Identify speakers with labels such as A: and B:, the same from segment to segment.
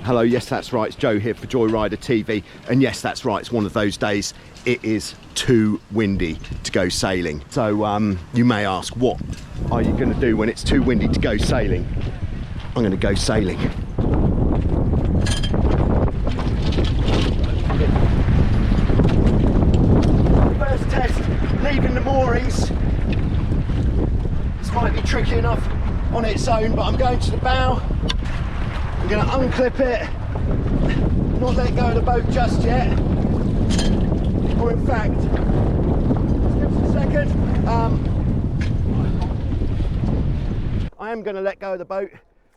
A: Hello, yes, that's right. It's Joe here for Joyrider TV. And yes, that's right. It's one of those days. It is too windy to go sailing. So you may ask, what are you going to do when it's too windy to go sailing? I'm going to go sailing. First test, leaving the moorings. This might be tricky enough on its own, but I'm going to the bow. I'm going to unclip it, not let go of the boat just yet, or in fact, just give us a second, I am going to let go of the boat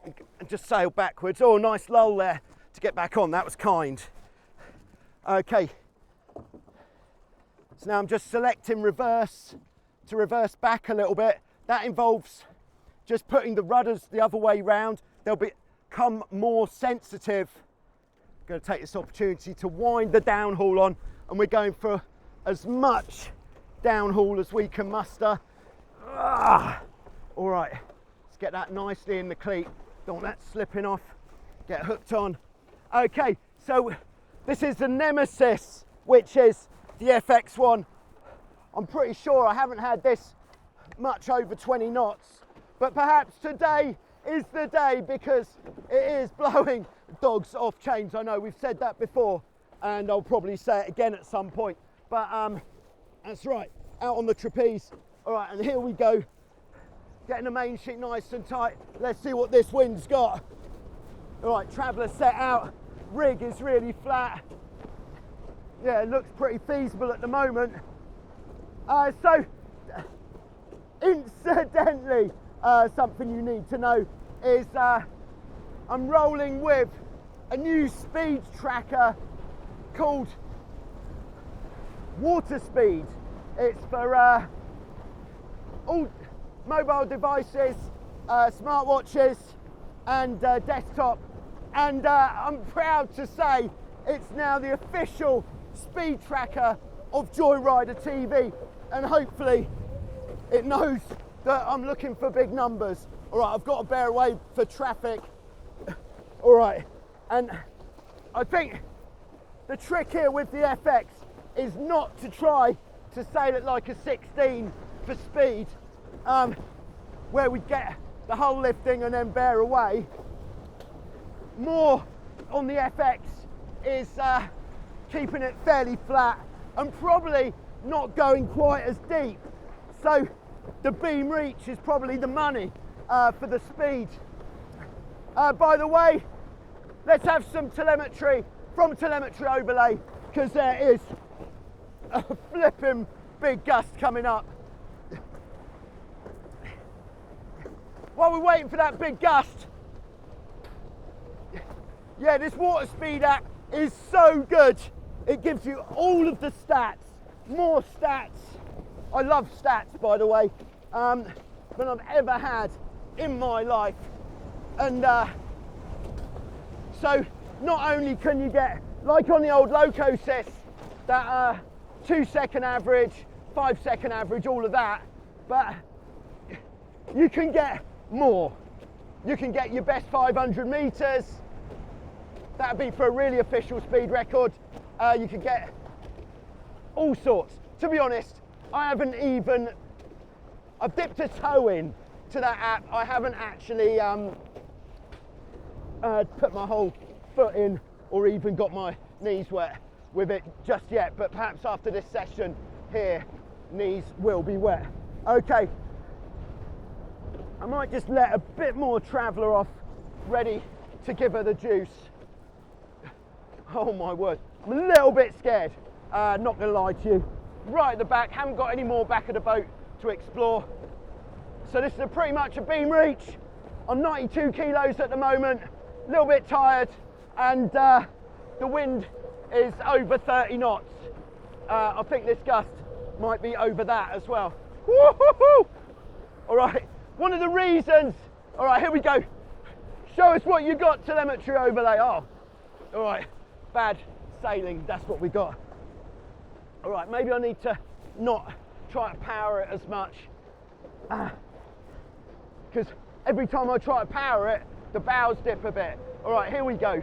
A: and just sail backwards. Oh, nice lull there to get back on, that was kind. Okay, so now I'm just selecting reverse to reverse back a little bit. That involves just putting the rudders the other way round. They'll become more sensitive. I'm going to take this opportunity to wind the downhaul on, and we're going for as much downhaul as we can muster. All right, let's get that nicely in the cleat. Don't want that slipping off. Get hooked on. Okay, so this is the Nemesis, which is the FX1. I'm pretty sure I haven't had this much over 20 knots, but perhaps today is the day because it is blowing dogs off chains. I know we've said that before, and I'll probably say it again at some point, but that's right, out on the trapeze. All right, and here we go, getting the main sheet nice and tight. Let's see what this wind's got. All right, traveller set out, rig is really flat. Yeah, it looks pretty feasible at the moment. So incidentally, something you need to know is I'm rolling with a new speed tracker called Water Speed. It's for all mobile devices, smartwatches and desktop, and I'm proud to say it's now the official speed tracker of Joyrider TV, and hopefully it knows that I'm looking for big numbers. All right, I've got to bear away for traffic. All right, and I think the trick here with the FX is not to try to sail it like a 16 for speed, where we get the hull lifting and then bear away. More on the FX is keeping it fairly flat and probably not going quite as deep. So the beam reach is probably the money for the speed. By the way, let's have some telemetry from telemetry overlay, because there is a flipping big gust coming up. While we're waiting for that big gust, yeah, this Water Speed app is so good. It gives you all of the stats, more stats. I love stats, by the way, than I've ever had in my life. And so not only can you get, like on the old Locosys, that 2-second average, 5-second average, all of that, but you can get more. You can get your best 500 meters. That'd be for a really official speed record. You could get all sorts. To be honest, I've dipped a toe in to that app. I haven't actually put my whole foot in or even got my knees wet with it just yet, but perhaps after this session here, knees will be wet. Okay, I might just let a bit more traveller off, ready to give her the juice. Oh my word, I'm a little bit scared, not gonna lie to you. Right at the back, haven't got any more back of the boat to explore. So this is pretty much a beam reach. I'm 92 kilos at the moment, a little bit tired, and the wind is over 30 knots. I think this gust might be over that as well. Woo-hoo-hoo! All right, one of the reasons, all right, here we go. Show us what you got, telemetry overlay. Oh, all right, bad sailing, that's what we got. All right, maybe I need to not try to power it as much, because every time I try to power it, the bows dip a bit. All right, here we go.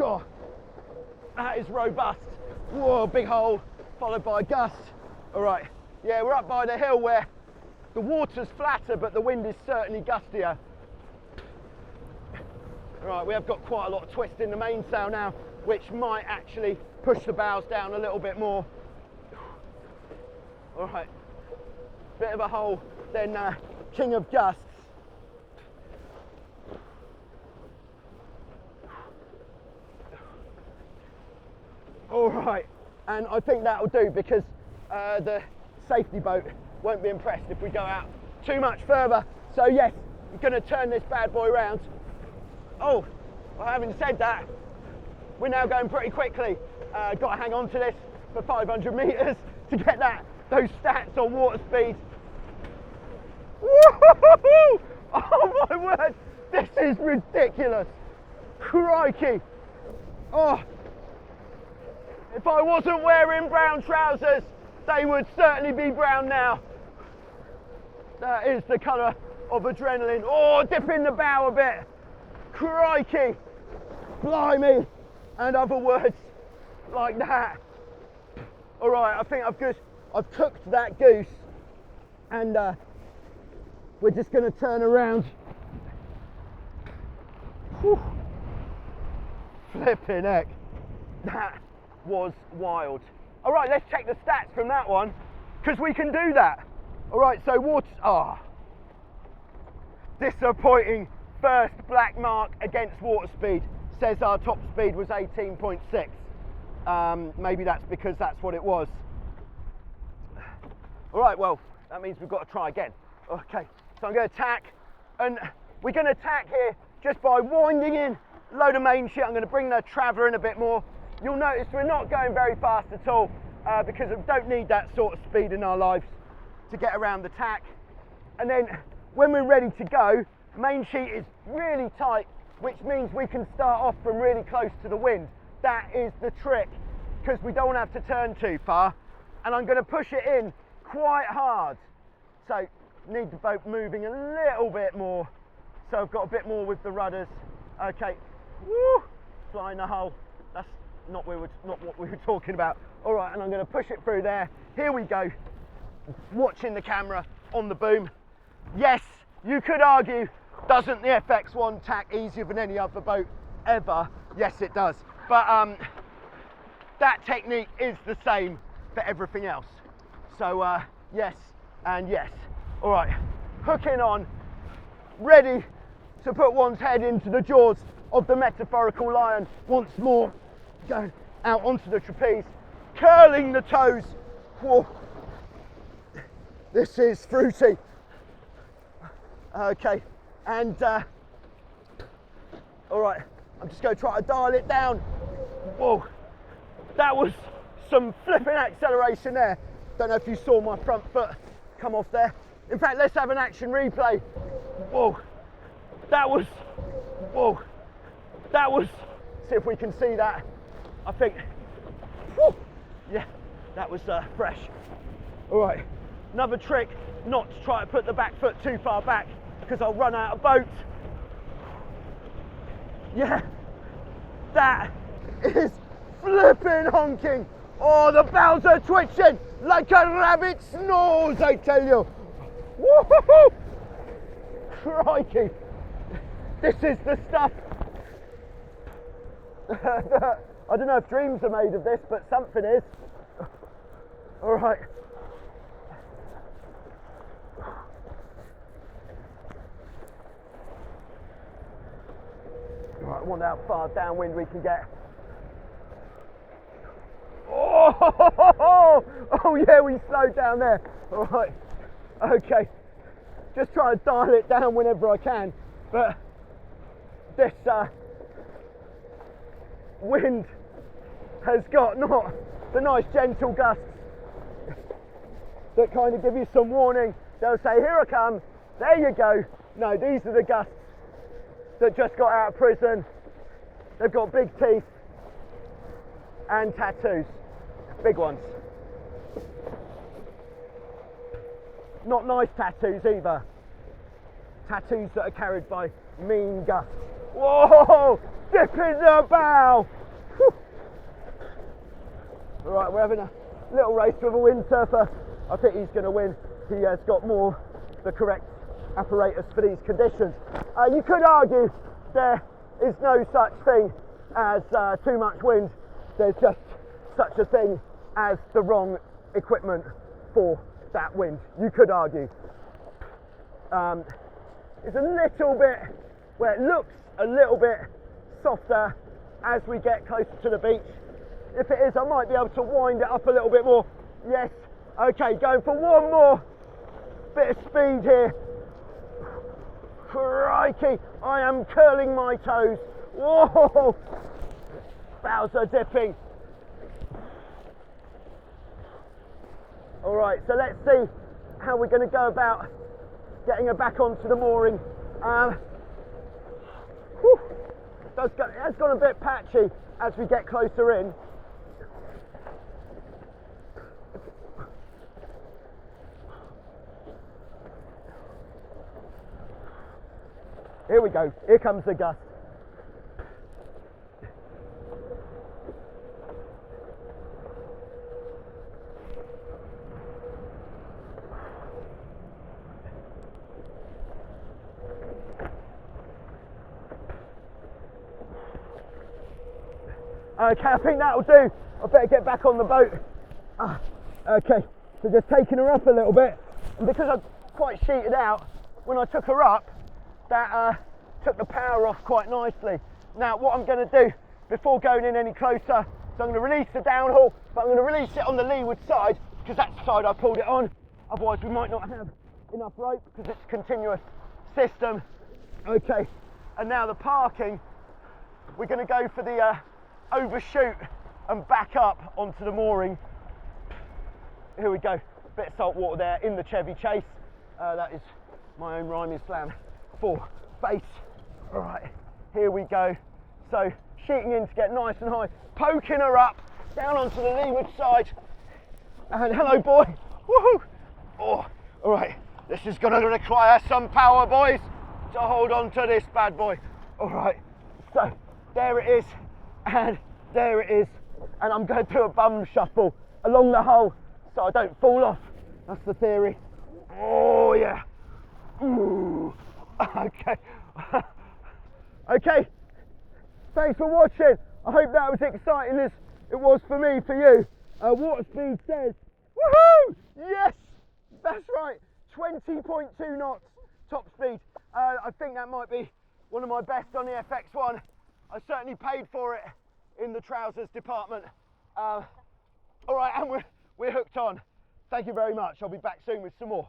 A: God, that is robust. Whoa, big hole, followed by a gust. All right, yeah, we're up by the hill where the water's flatter, but the wind is certainly gustier. All right, we have got quite a lot of twist in the mainsail now, which might actually push the bows down a little bit more. All right, bit of a hole, then king of gusts. All right, and I think that'll do because the safety boat won't be impressed if we go out too much further. So yes, I'm gonna turn this bad boy round. Oh, well, having said that, we're now going pretty quickly. Got to hang on to this for 500 meters to get those stats on water speed. Woo-hoo-hoo-hoo! Oh my word, this is ridiculous. Crikey. Oh. If I wasn't wearing brown trousers, they would certainly be brown now. That is the colour of adrenaline. Oh, dip in the bow a bit. Crikey. Blimey. And other words like that. All right, I think I've cooked that goose, and we're just going to turn around. Whew. Flipping heck. That was wild. All right, let's check the stats from that one, because we can do that. All right, so disappointing first black mark against water speed. Says our top speed was 18.6. Maybe that's because that's what it was. All right, well, that means we've got to try again. Okay, so I'm going to tack, and we're going to tack here just by winding in a load of main shit. I'm going to bring the traveller in a bit more. You'll notice we're not going very fast at all because we don't need that sort of speed in our lives to get around the tack. And then when we're ready to go, main sheet is really tight, which means we can start off from really close to the wind. That is the trick, because we don't have to turn too far. And I'm going to push it in quite hard. So need the boat moving a little bit more. So I've got a bit more with the rudders. Okay, woo, flying the hull. That's not what we were talking about. All right, and I'm going to push it through there. Here we go. Watching the camera on the boom. Yes, you could argue, doesn't the FX1 tack easier than any other boat ever? Yes, it does. But that technique is the same for everything else. So yes and yes. All right, hooking on, ready to put one's head into the jaws of the metaphorical lion once more. Going out onto the trapeze, curling the toes. Whoa. This is fruity. Okay, and all right, I'm just going to try to dial it down. Whoa, that was some flipping acceleration there. Don't know if you saw my front foot come off there. In fact, let's have an action replay. Whoa, that was, see if we can see that. I think, whew, yeah, that was fresh. All right, another trick, not to try to put the back foot too far back, because I'll run out of boat. Yeah, that is flipping honking. Oh, the bows are twitching like a rabbit's nose, I tell you. Woo-hoo-hoo! Crikey, this is the stuff. I don't know if dreams are made of this, but something is. All right. Right, I wonder how far downwind we can get. Oh yeah, we slowed down there. All right, okay. Just try to dial it down whenever I can, but this wind has got not the nice gentle gusts that kind of give you some warning. They'll say, here I come, there you go. No, these are the gusts that just got out of prison. They've got big teeth and tattoos, big ones. Not nice tattoos either. Tattoos that are carried by mean gusts. Whoa, dip in the bow. Whew. All right, we're having a little race with a windsurfer. I think he's going to win. He has got the correct apparatus for these conditions. You could argue there is no such thing as too much wind. There's just such a thing as the wrong equipment for that wind. You could argue. It's a little bit where it looks a little bit softer as we get closer to the beach. If it is, I might be able to wind it up a little bit more. Yes. Okay, going for one more bit of speed here. Crikey, I am curling my toes. Whoa! Bows are dipping. All right, so let's see how we're going to go about getting her back onto the mooring. It has gone a bit patchy as we get closer in. Here we go, here comes the gust. Okay, I think that'll do. I better get back on the boat. Okay, so just taking her up a little bit. And because I'm quite sheeted out, when I took her up, that took the power off quite nicely. Now, what I'm going to do before going in any closer, so I'm going to release the downhaul, but I'm going to release it on the leeward side, because that's the side I pulled it on. Otherwise, we might not have enough rope, because it's a continuous system. Okay, and now the parking, we're going to go for the overshoot and back up onto the mooring. Here we go, bit of salt water there in the Chevy Chase. That is my own rhyming slam for base. All right, here we go. So sheeting in to get nice and high, poking her up down onto the leeward side. And hello, boy. Woohoo! Oh, all right, this is going to require some power, boys, to hold on to this bad boy. All right, so there it is, and there it is, and I'm going to do a bum shuffle along the hull so I don't fall off. That's the theory. Oh yeah. Ooh. Okay. Okay. Thanks for watching. I hope that was exciting as it was for me, for you. Water speed says, woohoo! Yes, that's right. 20.2 knots top speed. I think that might be one of my best on the FX1. I certainly paid for it in the trousers department. All right, and we're hooked on. Thank you very much. I'll be back soon with some more.